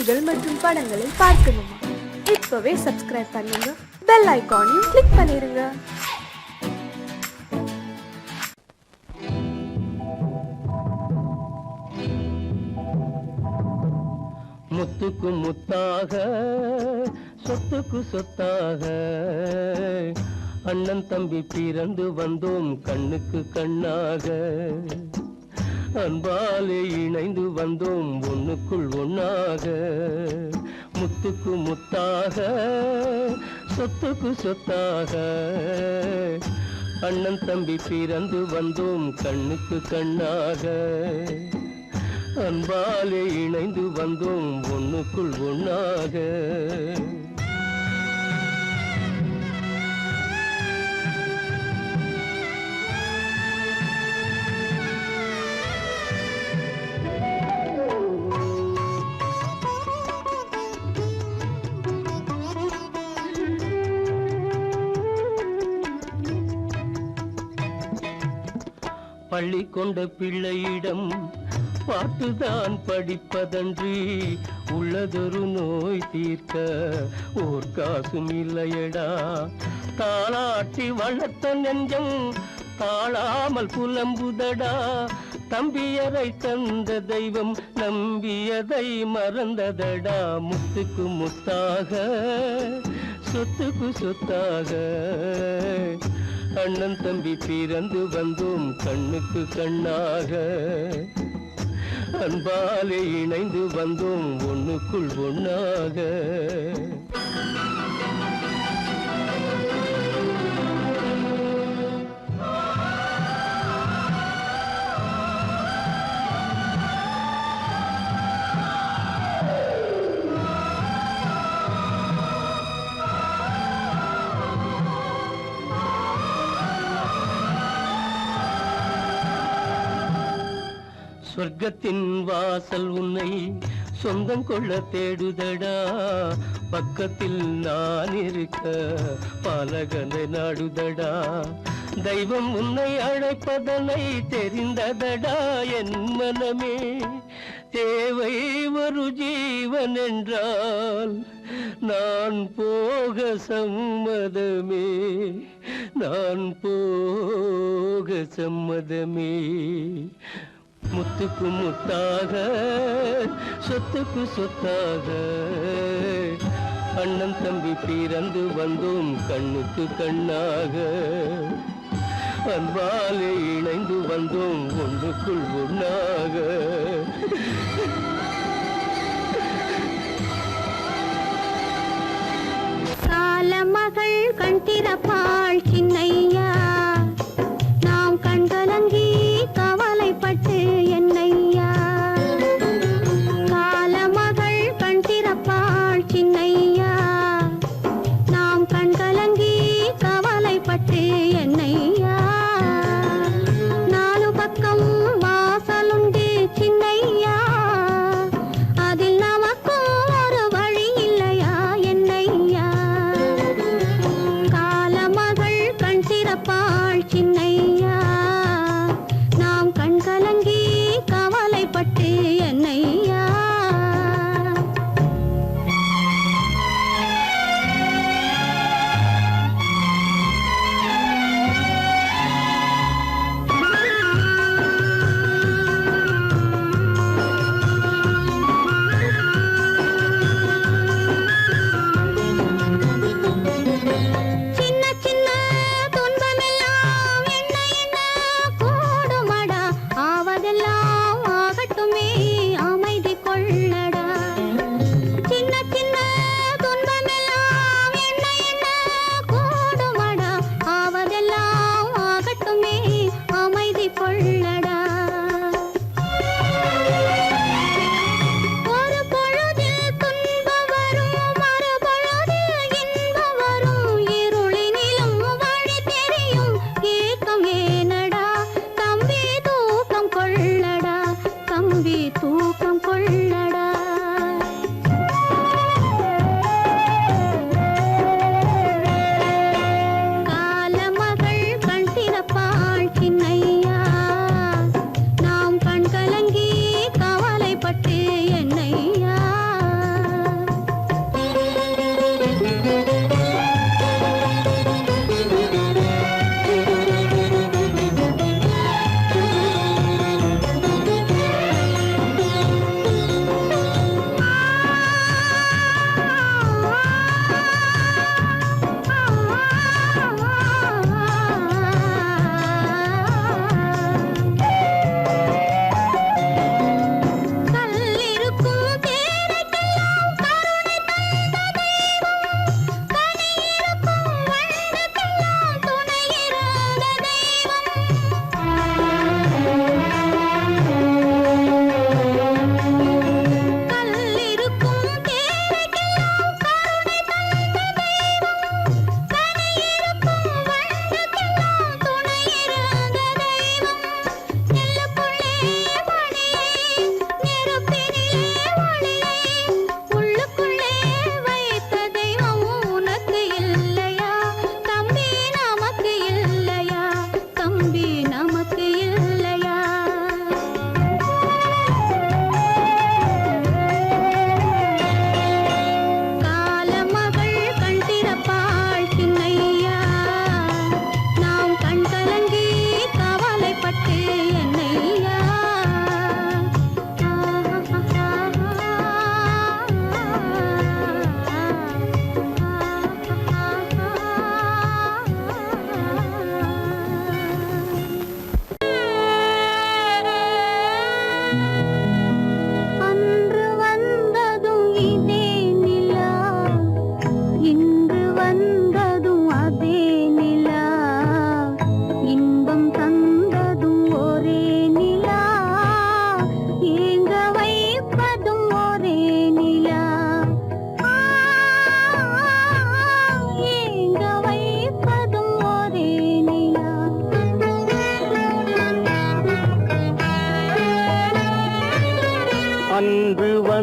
செய்திகள் மற்றும் படங்களை பார்க்கணுமா? இப்பவே சப்ஸ்கிரைப் பண்ணுங்க, பெல் ஐகானையும் கிளிக் பண்ணிருங்க. முத்துக்கு முத்தாக சொத்துக்கு சொத்தாக அண்ணன் தம்பி பிறந்து வந்தோம் கண்ணுக்கு கண்ணாக. அன்பாலே இணைந்து வந்தோம் ஒண்ணுக்குள் ஒண்ணாக. முத்துக்கு முத்தாக சொத்துக்கு சொத்தாக அண்ணன் தம்பி பிறந்து வந்தோம் கண்ணுக்கு கண்ணாக. அன்பாலே இணைந்து வந்தோம் ஒண்ணுக்குள் ஒண்ணாக. பள்ளி கொண்ட பிள்ளையிடம் பாட்டுதான் படிப்பதன்றி உள்ளதொரு நோய் தீர்க்க ஓர் காசும் இல்லையடா. தாளாட்டி வளர்த்த நெஞ்சம் தாழாமல் புலம்புதடா. தம்பியரை தந்த தெய்வம் நம்பியதை மறந்ததடா. முத்துக்கு முத்தாக சொத்துக்கு சொத்தாக அண்ணன் தம்பி பிறந்து வந்தோம் கண்ணுக்கு கண்ணாக. அன்பாலே இணைந்து வந்தோம் ஒண்ணுக்குள் ஒண்ணாக. சொர்க்கத்தின் வாசல் உன்னை சொந்தம் கொள்ள தேடுதடா. பக்கத்தில் நான் இருக்க பாலகனை நாடுதடா. தெய்வம் உன்னை அழைப்பதனை தெரிந்ததடா என் மனமே. தேவை ஒரு ஜீவன் என்றால் நான் போக சம்மதமே. நான் போக சம்மதமே. முத்துக்கு முத்தாக சொத்துக்கு சொத்தாக அண்ணன் தம்பி பிறந்து வந்தோம் கண்ணுக்கு கண்ணாக. அன்பாலே இணைந்து வந்தோம் ஒன்றுக்குள் ஒண்ணாக. காலமகள் கண் திறப்பாள் சின்னையா, நாம் கண்கலங்கி கவலைப்பட்டு என்னையா. காலமகள் கண் திறப்பாள் சின்னையா, நாம் கண்கலங்கி கவலைப்பட்டு என்னையா. நாலு பக்கம் வாசலுண்டு சின்னையா,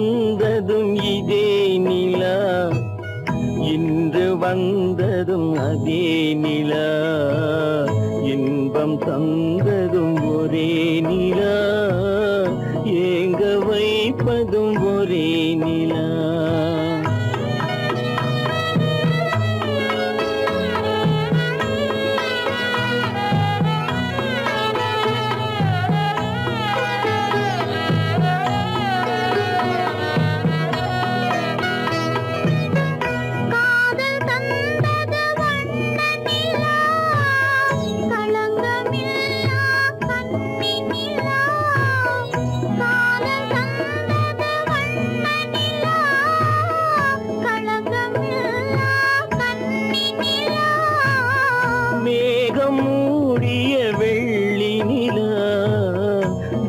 வந்ததும் இதே நிலா, இன்று வந்ததும் அதே நிலா, இன்பம் தந்ததும் ஒரே நிலா, ஏங்க வைப்பதும் ஒரே நிலா. காதல் தந்தது வண்ண நிலா, களங்கமில்லா கன்னி நிலா. காதல் தந்தது வண்ண நிலா, களங்கமில்லா கன்னி நிலா. மேகம் மூடிய வெள்ளி நிலா,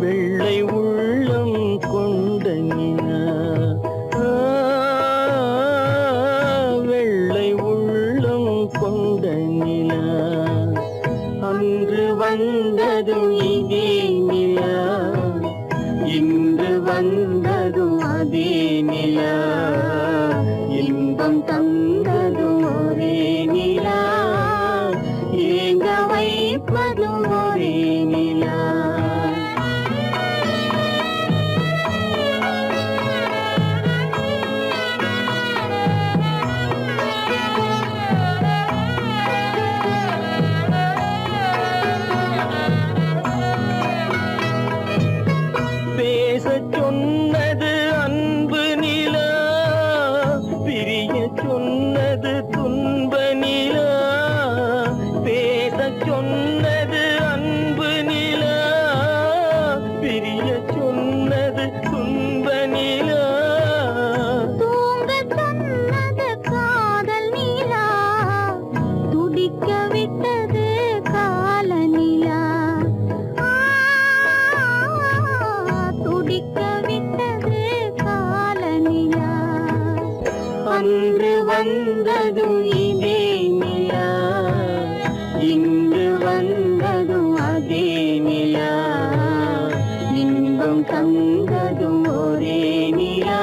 வெள்ளை உள்ளம் கொண்ட நிலா, வெள்ளை உள்ளம் கொண்ட நிலா. அன்று வந்ததும் இதே நிலா, இன்று வந்ததும் அதே நிலா, இன்பம் தந்ததும் ஒரே நிலா, ஏங்க வைப்பதும் ஒரே நிலா. பேசச் சொன்னது அன்பு நிலா, பிரிய சொன்னது துன்ப நிலா. பேசச் சொன்னது அன்பு நிலா, பிரிய சொன்னது துன்ப நிலா. தூங்கச் சொன்னது காதல் நிலா, துடிக்க விட்டது கால நிலா. துடிக்க விட்டது கால நிலா. அன்று வந்ததும் இதே நிலா, இன்று வந்ததும் அதே நிலா, இன்பம் தந்ததும் ஒரே நிலா,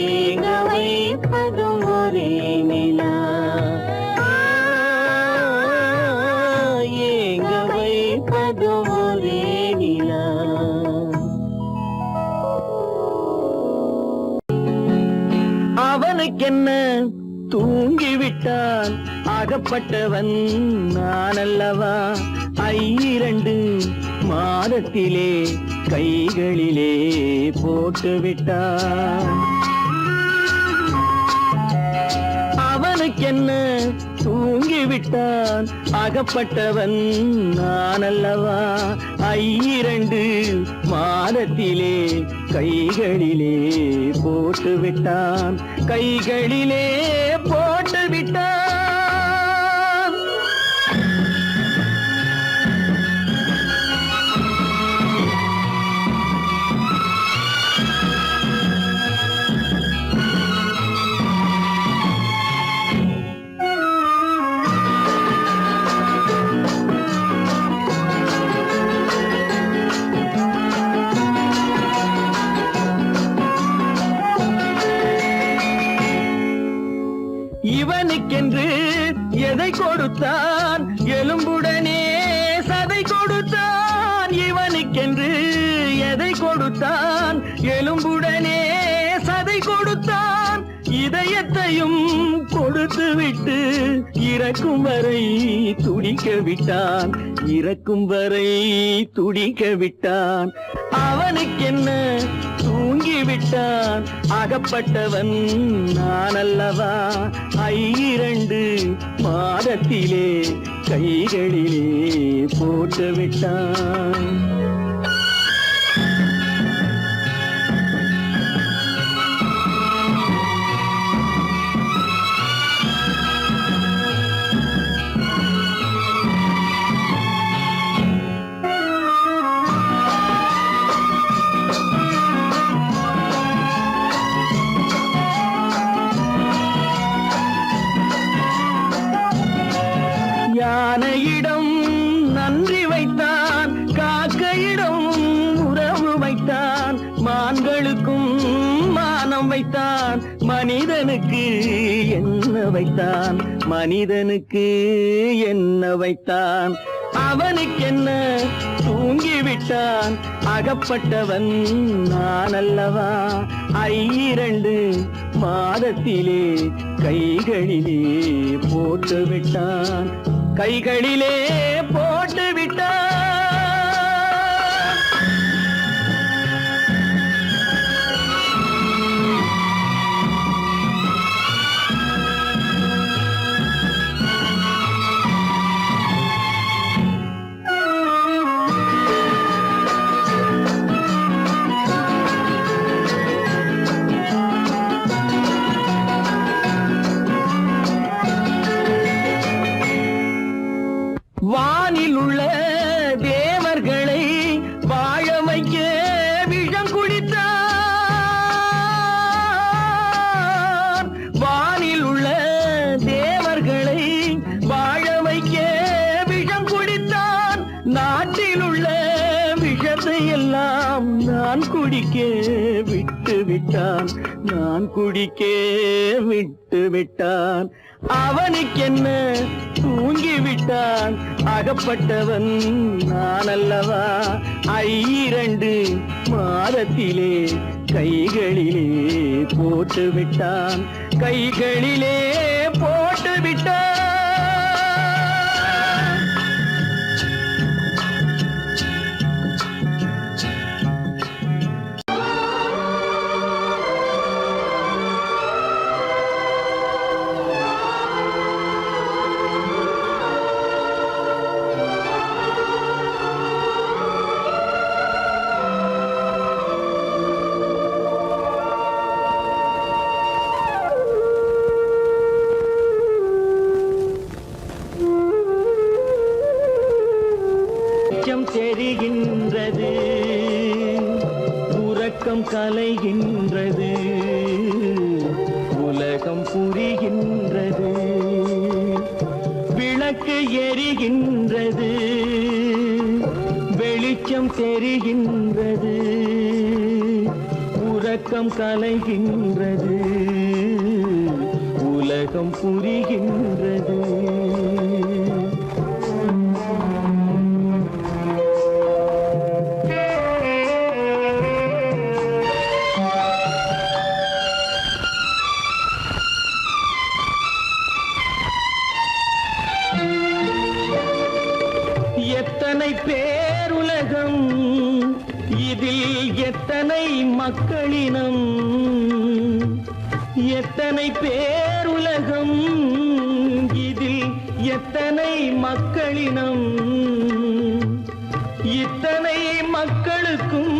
ஏங்க வைப்பதும் ஒரே நிலா, ஏங்க வைப்பதும் ஒரே நிலா. அவனுக்கென்ன தூங்கிவிட்டான், அகப்பட்டவன் நான் அல்லவா. 2 மாதத்திலே கைகளிலே போட்டுவிட்டான். அவனுக்கென்ன தூங்கிவிட்டான், அகப்பட்டவன் நான் அல்லவா. 2 மாதத்திலே கைகளிலே போட்டுவிட்டான், கைகளிலே போட்டுவிட்டான். இவனுக்கென்று எதை கொடுத்தான், எலும்புடனே சதை கொடுத்தான். இவனுக்கென்று எதை கொடுத்தான், எலும்புடனே சதை கொடுத்தான். இதயத்தையும் கொடுத்து விட்டு இறக்கும் வரை துடிக்க விட்டான், இறக்கும் வரை துடிக்க விட்டான். அவனுக்கென்ன தூங்கிவிட்டான், அகப்பட்டவன் நான் அல்லவா. 2 மாதத்திலே கைகளிலே போட்டுவிட்டான். யானையிடம் நன்றி வைத்தான், காக்கையிடம் மனம் வைத்தான் மனிதனுக்கு என்ன வைத்தான், மனிதனுக்கு என்ன வைத்தான். அவனுக்கென்ன தூங்கிவிட்டான், அகப்பட்டவன் நான் அல்லவா. 2 மாதத்திலே கைகளிலே போட்டு விட்டான், கைகளிலே போட்டு விட்டான். வானில் உள்ள தேவர்களை வாழ வைக்க விஷம் குடித்தான். வானில் உள்ள தேவர்களை வாழ வைக்க விஷம் குடித்தான். நாட்டில் உள்ள விஷத்தை எல்லாம் நான் குடிக்க விட்டு விட்டான், நான் குடிக்க விட்டு விட்டான். அவனுக்கென்ன தூங்கிவிட்டான், அகப்பட்டவன் நான் அல்லவா. 2 மாதத்திலே கைகளிலே போட்டு விட்டான், கைகளிலே போட்டு விட்டான். தெரிகின்றது, உறக்கம் கலைகின்றது, உலகம் புரிகின்றது. விளக்கு எரிகின்றது, வெளிச்சம் தெரிகின்றது, உறக்கம் கலைகின்றது, உலகம் புரிகின்றது. எத்தனை பேருலகம், இதில் எத்தனை மக்களினம். எத்தனை பேருலகம், இதில் எத்தனை மக்களினம். இத்தனை மக்களுக்கும்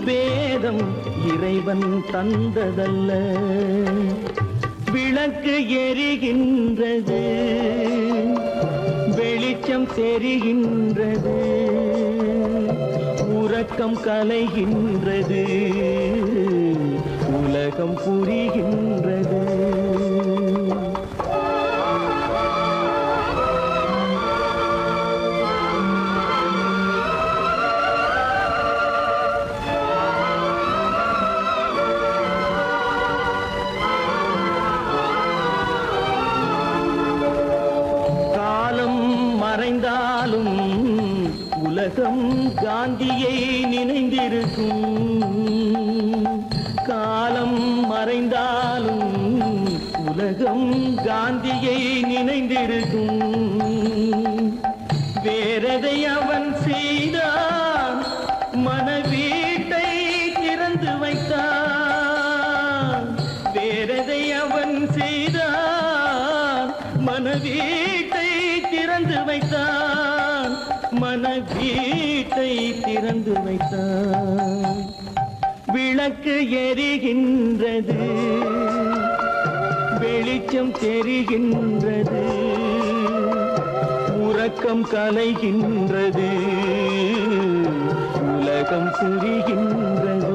வேதம் இறைவன் தந்ததல்ல. விளக்கு எரிகின்றது, வெளிச்சம் தெரிகின்றது, உறக்கம் கலைகின்றது, உலகம் புரிகின்றது. மறைந்தாலும் உலகம் காந்தியை நினைந்திருக்கும். காலம் மறைந்தாலும் உலகம் காந்தியை நினைந்திருக்கும். வேறதை அவன் செய்தான், மனவீட்டை திறந்து வைத்தான். வேறதை அவன் செய்தான், மனவீட்டை திறந்து வைத்தான், மனவீட்டை திறந்து வைத்தான். விளக்கு எரிகின்றது, வெளிச்சம் தெரிகின்றது, உறக்கம் கலைகின்றது, உலகம் புரிகின்றது.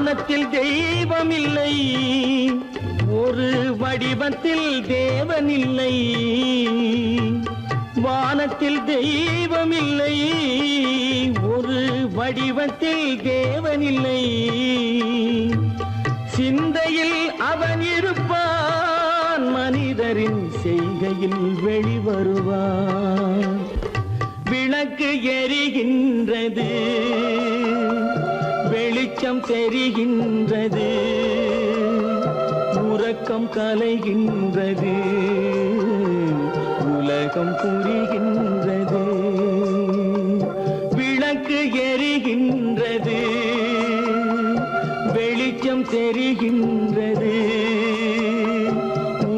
வானத்தில் தெய்வம் இல்லை, ஒரு வடிவத்தில் தேவன் இல்லை. வானத்தில் தெய்வம் இல்லை, ஒரு வடிவத்தில் தேவன் இல்லை. சிந்தையில் அவன் இருப்பான், மனிதரின் செய்கையில் வெளிவருவான். விளக்கு எரிகின்றது, வெளிச்சம் தெரிகின்றது, உறக்கம் கலைகின்றது, உலகம் புரிகின்றது. விளக்கு எரிகின்றது, வெளிச்சம் தெரிகின்றது,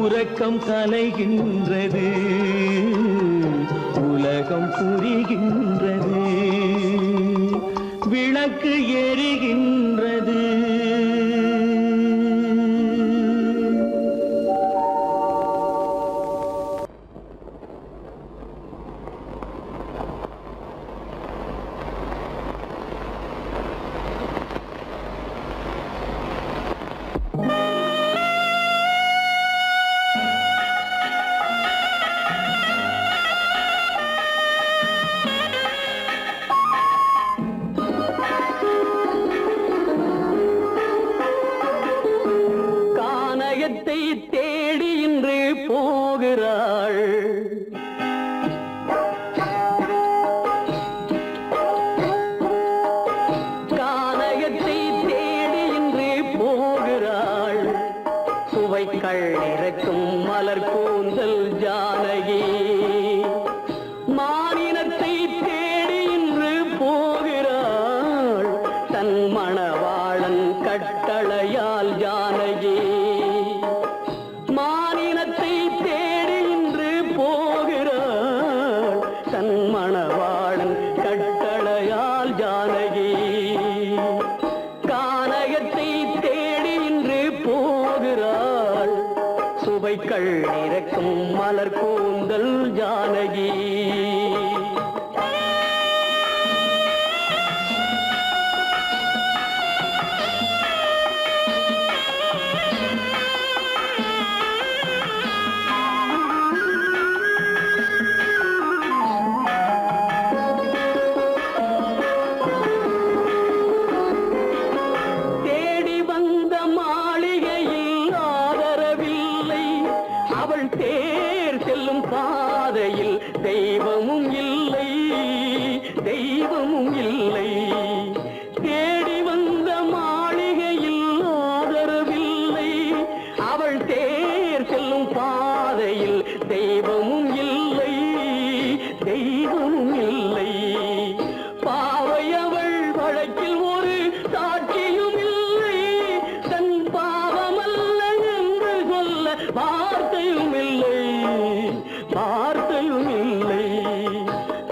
உறக்கம் கலைகின்றது, உலகம் புரிகின்றது. விளக்கு எரிகின்றது. தேடி இன்று போகிறாள், கானகத்தை தேடி இன்று போகிறாள். சுவைக்கள் இறக்கும் மலர் கூந்தல் ஜானகி, மானினத்தை தேடி இன்று போகிறாள். தன் மணவாளன் கட்டளையால் ஜானகி, மானினத்தை தேடி இன்று போகிறாள். தன் மணவாளன் கட்டளையால் ஜானகி, கானகத்தை தேடி இன்று போகிறாள். சுவைக்கள் இறக்கும் மலர் கூந்தல் ஜானகி. பாதையில் தெய்வமும் இல்லை, தெய்வமும் இல்லை. தேடி வந்த மாளிகையில் ஆதரவில்லை, அவள் தேர் செல்லும் பாதையில் தெய்வமும் இல்லை, தெய்வமும் இல்லை. பாவை அவள் வழக்கில் ஒரு சாட்சியும் இல்லை, தன் பாவமல்ல என்று சொல்ல வார்த்தையும் இல்லை, வார்த்தையும் இல்லை.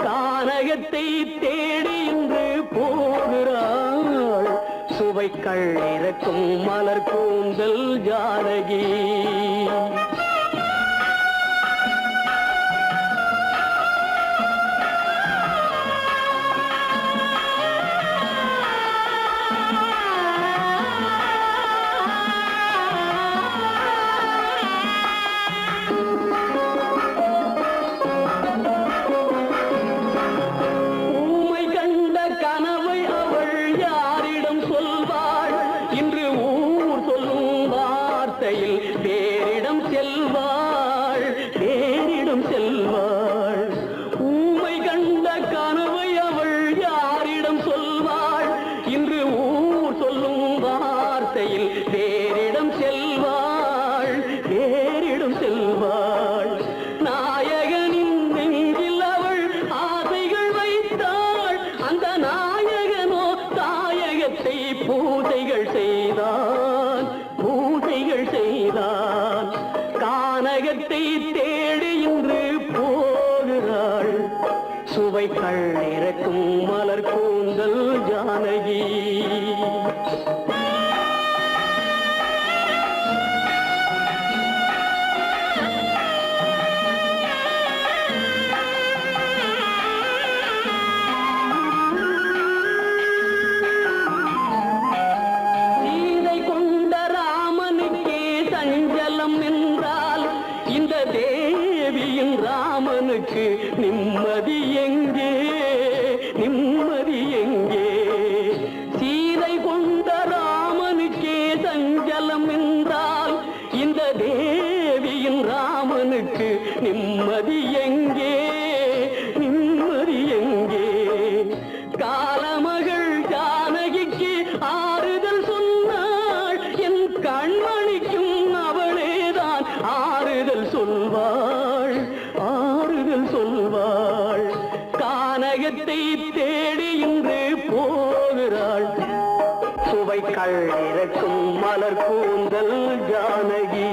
கானகத்தை தேடி இன்று போகிறாள். சுவைக்கள் இறக்கும் மலர் கூந்தல் ஜானகி. பேரிடம் செல்வாள், பேரிடம் செல்வாள். ஊமை கண்ட கனவை அவள் யாரிடம் சொல்வாள்? இன்று ஊர் சொல்லும் வார்த்தையில் பேரிடம் செல்வாள், பேரிடம் செல்வாள். நாயகனின் நெஞ்சில் அவள் ஆசைகள் வைத்தாள், அந்த நாயகனோ தாயகத்தை பூஜைகள் செய்தான், பூஜைகள் செய்தான். கானகத்தை தேடி இன்று போகிறாள். சுவைக்கள் இறக்கும் மலர் கூந்தல் ஜானகி. ராமனுக்கு நிம்மதி எங்கே நிம்மதி எங்கே சீதை கொண்ட ராமனுக்கே சஞ்சலம் என்றால் இந்த தேவியின் ராமனுக்கு நிம்மதி எங்கே நிம்மதி எங்கே காலமகள் ஜானகிக்கு ஆறுதல் சொன்னாள் என் கண்மணிக்கும் அவளேதான் ஆறுதல் சொல்வாள் ஆறுதல் சொல்வாள் கானகத்தை தேடி இன்று போகிறாள் சுவை கள்ளிறக்கும் மலர் கூந்தல் ஜானகி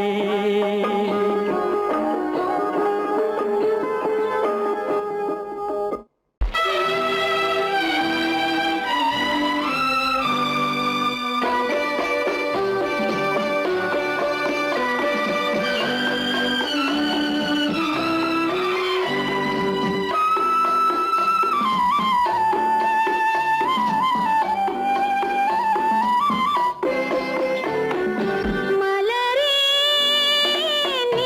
மலரே நீ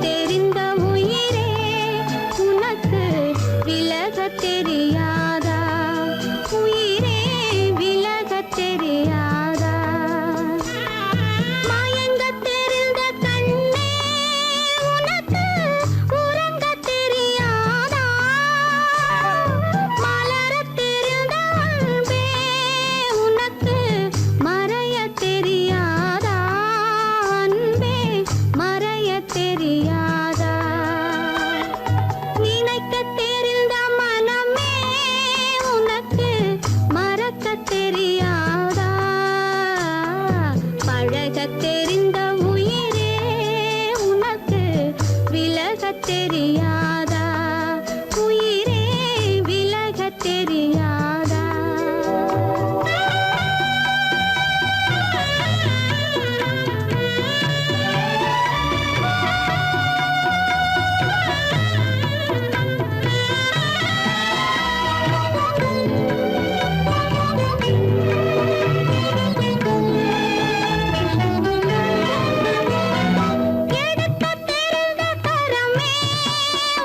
தெரிந்த உயிரே உனக்கு விலகத் தெரியாதா உயிரே விலகத் தெரியாதா மயங்கத் தெரிந்த கண்ணே உனக்கு உறங்கத் தெரியாதா மலரத் தெரிந்த அன்பே உனக்கு மறையத் தெரியாதா அன்பே மறையத் தெரியாதா நினைக்கத் தெரிந்த மனமே உனக்கு மறக்கத் தெரியாதா பழகத் தெரிந்த உயிரே உனக்கு விலகத் தெரியாதா உயிரே விலகத் தெரியாதா எடுக்கத் தெரிந்த கரமே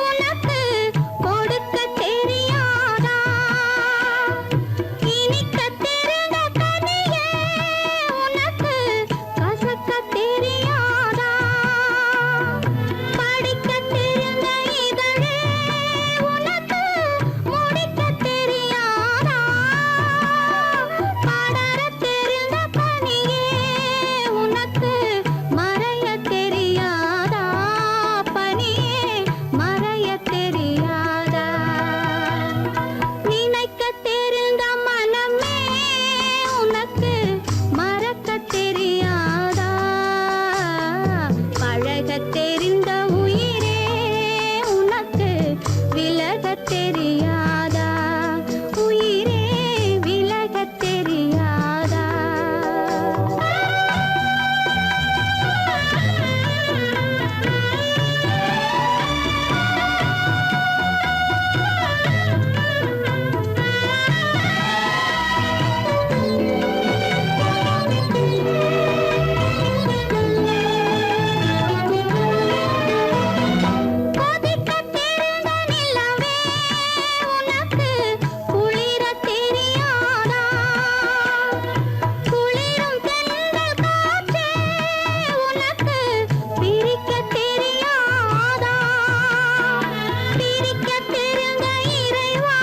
உனக்கு கொடுக்கத் தெரியாதா இனிக்கத் தெரிந்த கனியே உனக்கு கசக்கத் தெரியாதா படிக்கத் தெரிந்த இதழே உனக்கு முடிக்கத் தெரியாதா படரத் தெரிந்த பனியே உனக்கு மறையத் தெரியாதா பனியே மறையத் தெரியாதா நினைக்கத் தெரிந்த மனமே உனக்கு மறக்கத் தெரியாதா பழகத் தெரிந்த உயிரே உனக்கு விலகத் தெரியாதா உயிரே விலகத் தெரியாதா கொதிக்கத் தெரிந்த நிலவே உனக்கு குளிரத் தெரியாதா குளிரும் தென்றல் காற்றே உனக்கு பிரிக்கத் தெரியாதா பிரிக்கத் தெரிந்த இறைவா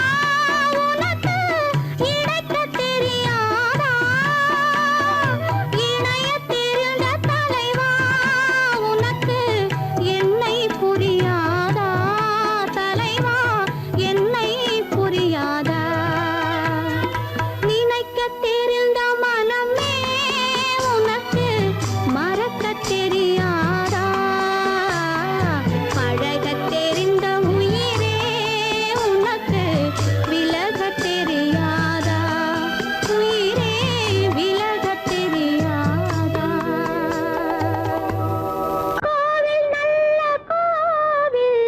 உனக்கு இணைக்கத் தெரியாதா இணையத் தெரிந்த தலைவா உனக்கு என்னை புரியாதா தலைவா என்னை புரியாதா நினைக்கத் தெரிந்த மனமே உனக்கு மறக்கத் தெரியாதா பழகத் தெரிந்த உயிரே உனக்கு விலகத் தெரியாதா உயிரே விலகத் தெரியாதா கோவில் நல்ல கோவில்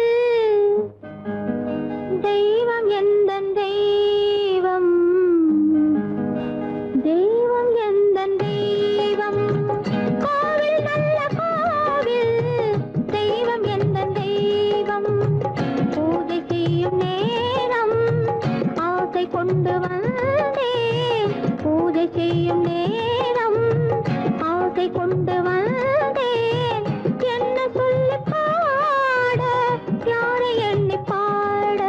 தெய்வம் எந்தன் தெய்வம் தெய்வம் எந்தன் தெய்வம் கோவில் நல்ல கோவில் தெய்வம் எந்தன் தெய்வம் பூஜை செய்யும் நேரம் ஆசை கொண்டு வந்தேன் பூஜை செய்யும் நேரம் ஆசை கொண்டு வந்தேன் என்ன சொல்லி பாட யாரை எண்ணி பாட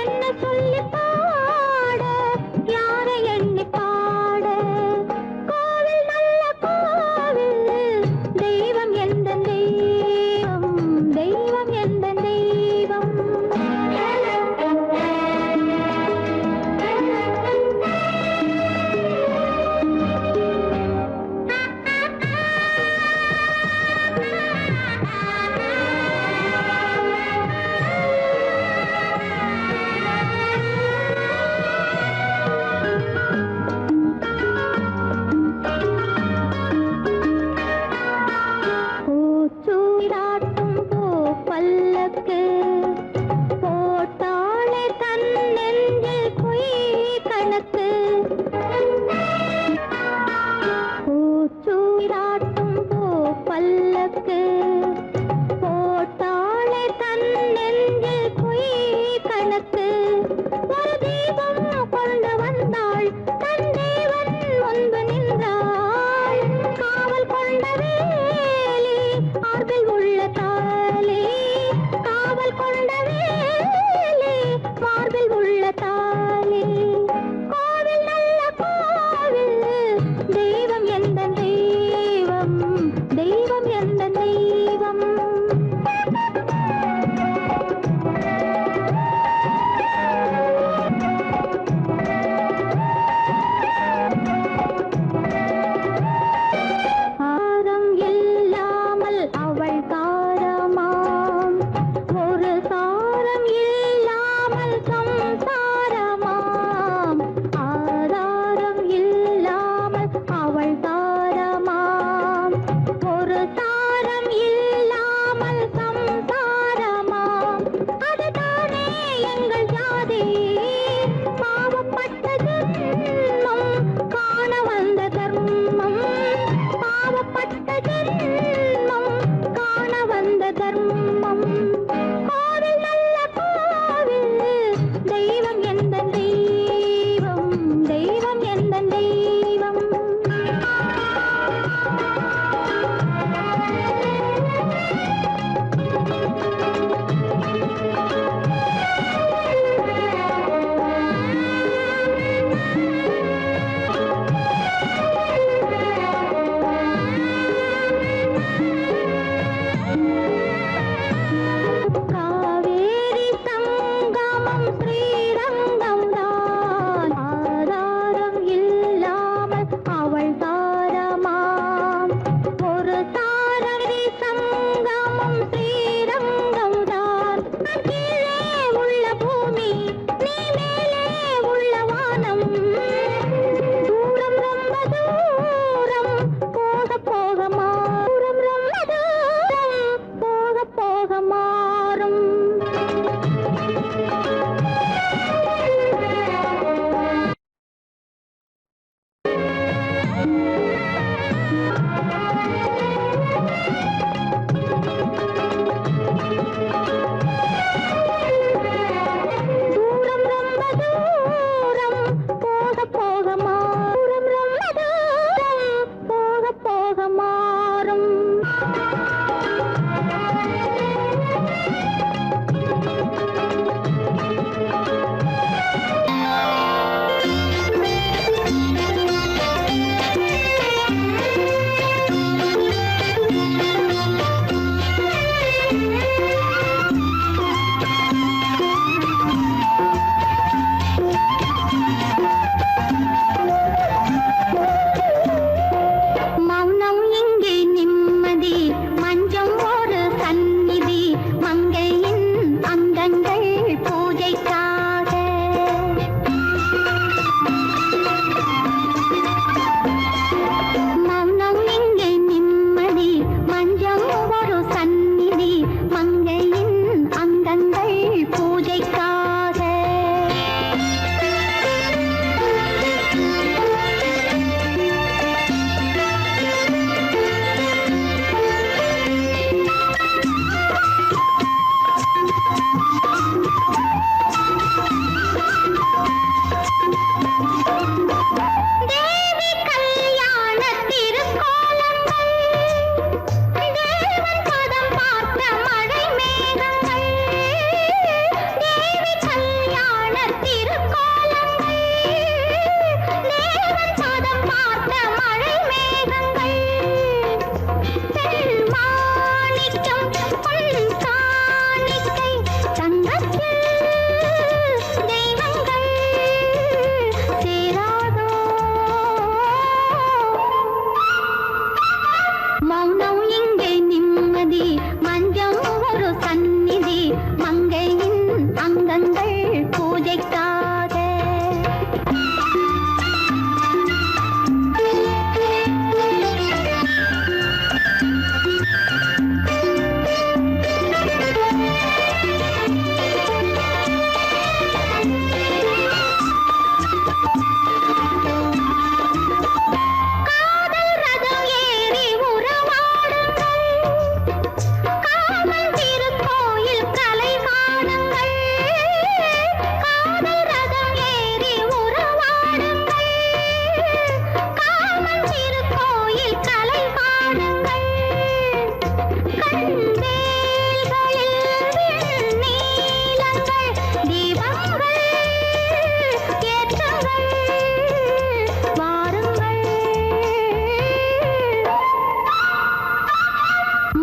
என்ன சொல்லி பாட யாரை எண்ணி பாட கோவில் நல்ல கோவில் தெய்வம் எந்த தெய்வம் தெய்வம் எந்த தெய்வம் பல்லக்கு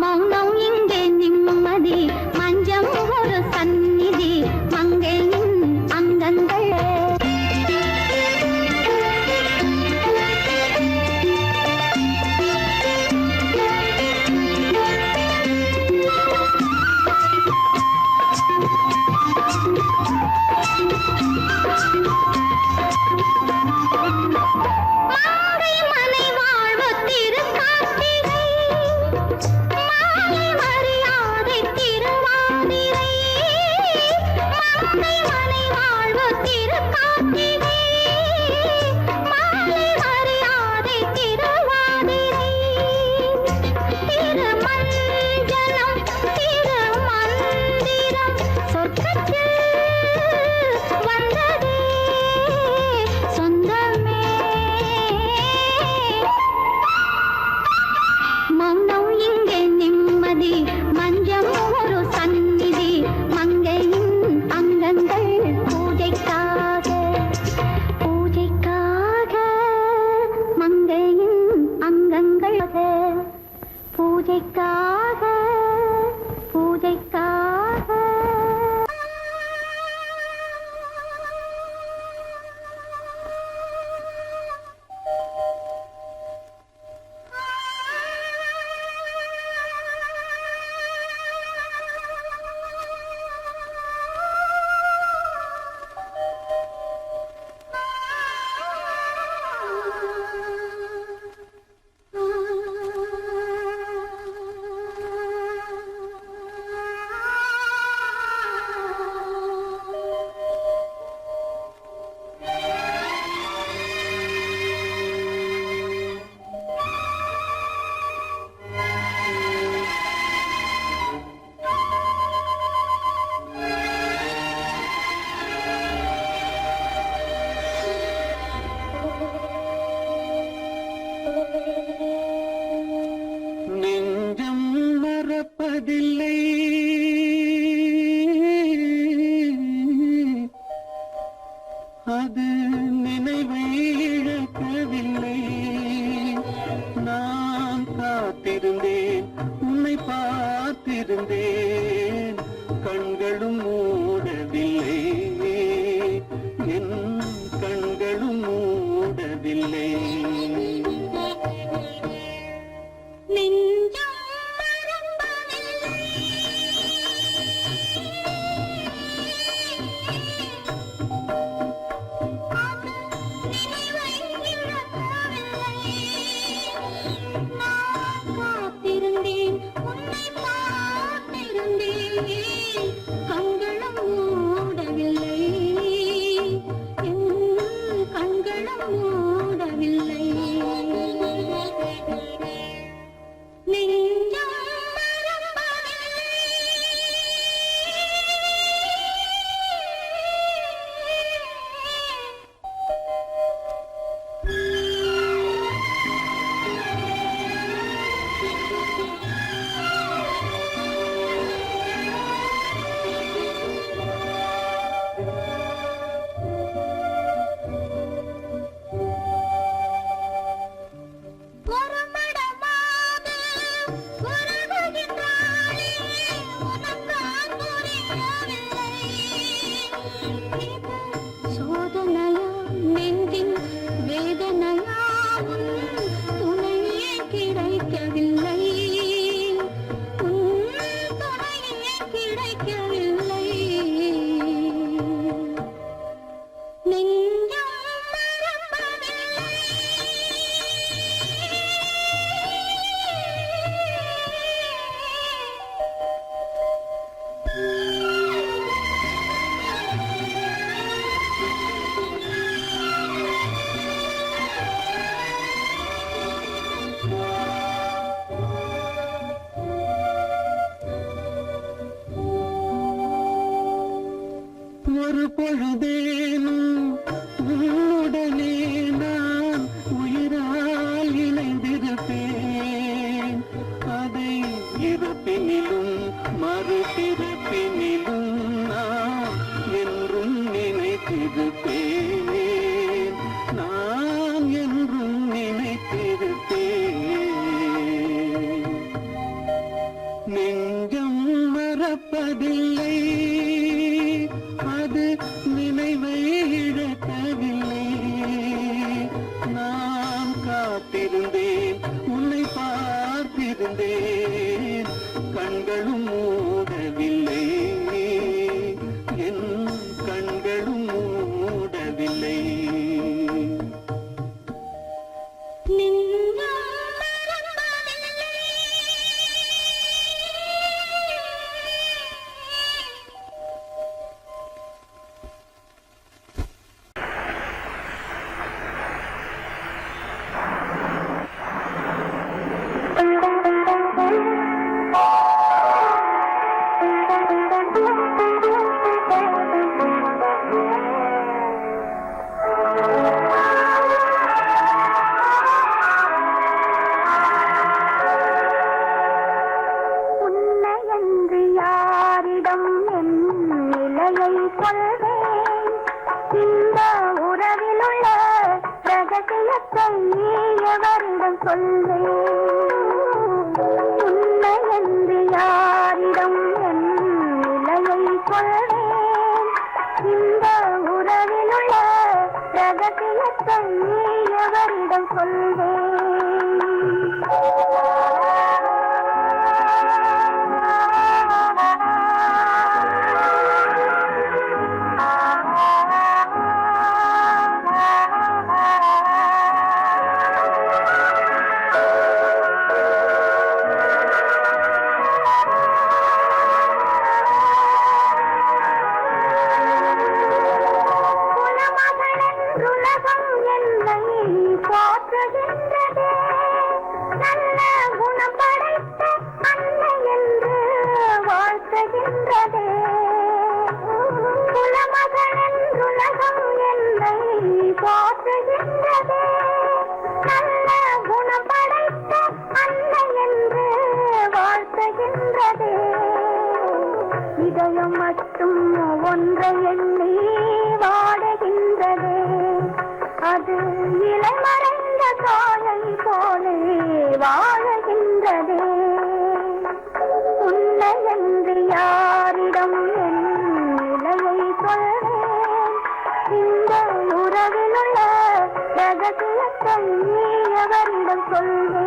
மௌனம் இங்கே நிம்மதி மஞ்சம் ஒரு சந்நிதி மங்கையின் அங்கங்கள் நெஞ்சம் மறப்பதில்லை அது நினைவை இழக்கவில்லை நான் காத்திருந்தேன் உன்னை பார்த்திருந்தேன் கண்களும் மூடவில்லை என் கண்களும் மூடவில்லை ஒரு பொழுதேனும் உன்னுடனே நான் உயிரால் இணைந்திருப்பேன் அதை இருப்பினிலும் மறுபிறப்பினிலும் நான் என்றும் நினைத்திருப்பேன் நான் என்றும் நினைத்திருப்பேன் நெஞ்சம் மறப்பதில்லை, அது நினைவை இழக்கவில்லை. நான் காத்திருந்தேன், உன்னை பார்த்திருந்தேன், கண்களும் மூடவில்லை, என் கண்களும் மூடவில்லை. இதயம் மட்டும் ஒன்றை எண்ணி வாடுகின்றதே, அது இலைமறைந்த காயை போலே வாழுகின்றதே. உன்னை என்று யாரிடம் என் நிலையை சொல்வேன், இந்த உறவில் உள்ள ரகசியத்தை எவரிடம் சொல்வேன்.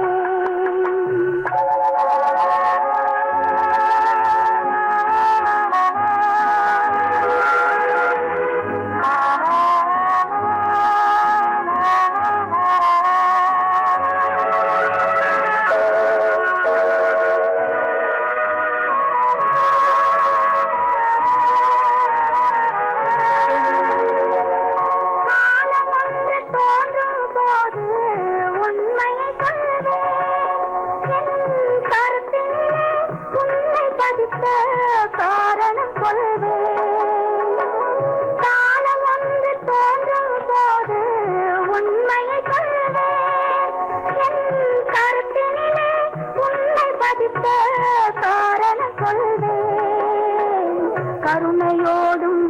கருணையோடும்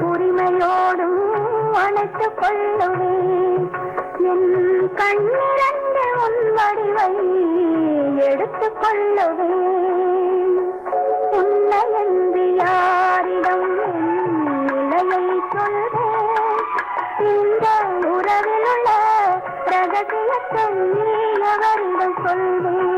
உரிமையோடும் அணைத்துக் கொள்ளுவேன், என் கண்ணிரண்டு உன் வடிவை எடுத்துக் கொள்ளுவேன். உன்னை என்று யாரிடம் நிலையை சொல்வேன், இந்த உறவில் உள்ள ரகசியத்தை எவரிடம் சொல்வேன்.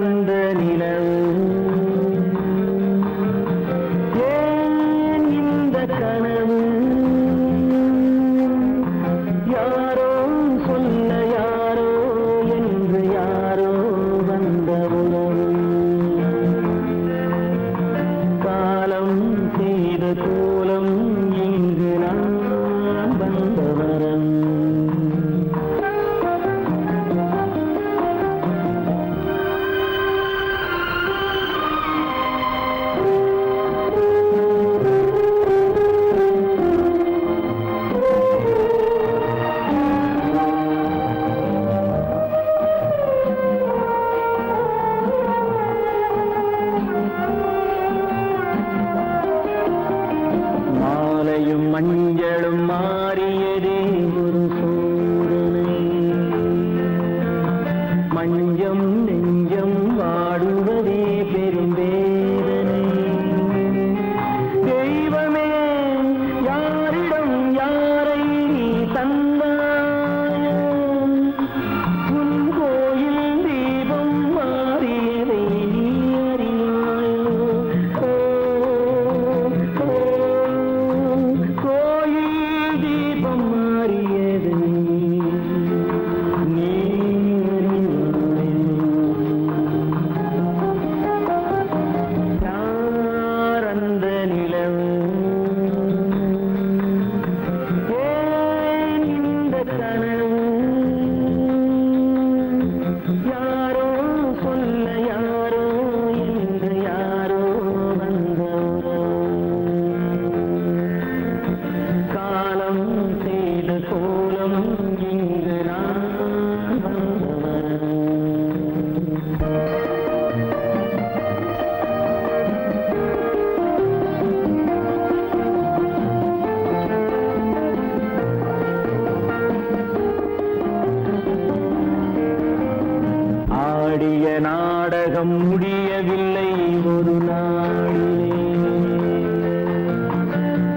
அந்த நிலவு ஏன் இந்த கனவு யாரோ சொல்ல யாரோ என்று யாரோ வந்த உணவு காலம் செய்த கோலம் இங்கு நான் வந்த வரம் மாலையும் மஞ்சளும் மாறியதே ஒரு சோதனை மஞ்சம் நெஞ்சம் வாடுவதே பெரும் வேதனை தெய்வமே யாரிடம் யாரை நீ தந்தாயோ உன் கோயில் தீபம் மாறியதை நீ அறியாயோ கோயில் தீபம் மாறியது நீ யார் அந்த நிலவு ஏன் இந்த கனவு யாரோ சொல்ல யாரோ என்று யாரோ வந்த காலம் செய்த கோலம் இங்கு நான் வந்தவன் ஆடிய நாடகம் முடியவில்லை ஒரு நாளிலே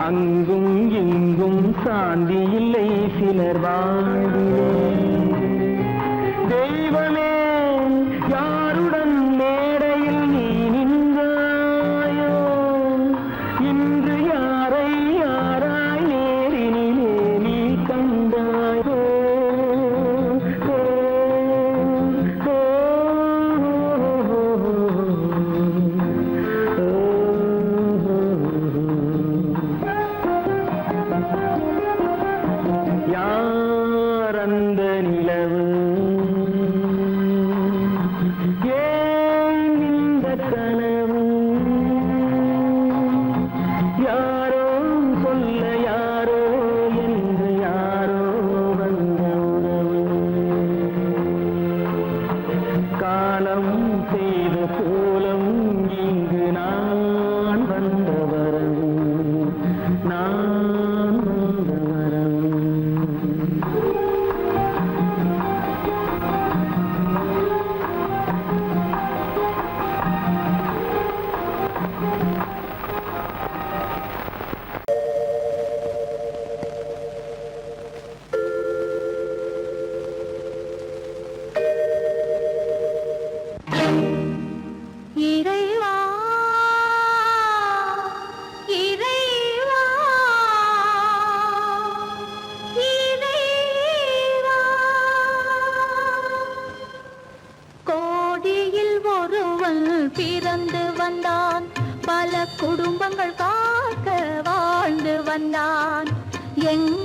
அங்கும் இங்கும் சாந்தி இல்லை சிலர் வாழ்விலே தெய்வமே யாருடன் மேடையில் நீ நின்றாயோ இன்று யாரை யாராய் நேரினிலே நீ கண்டாயோ யார் அந்த நிலவு ஏன் இந்த கனவு யாரோ சொல்ல யாரோ என்று யாரோ வந்த உறவு காலம் செய்த கோலம் இங்கு நான் வந்த வரவு நான் வந்த வரவு இறைவா இறைவா இறைவா கோடியில் ஒருவன் பிறந்து வந்தான் பல குடும்பங்கள் காக்க வாழ்ந்து வந்தான் எங்கள்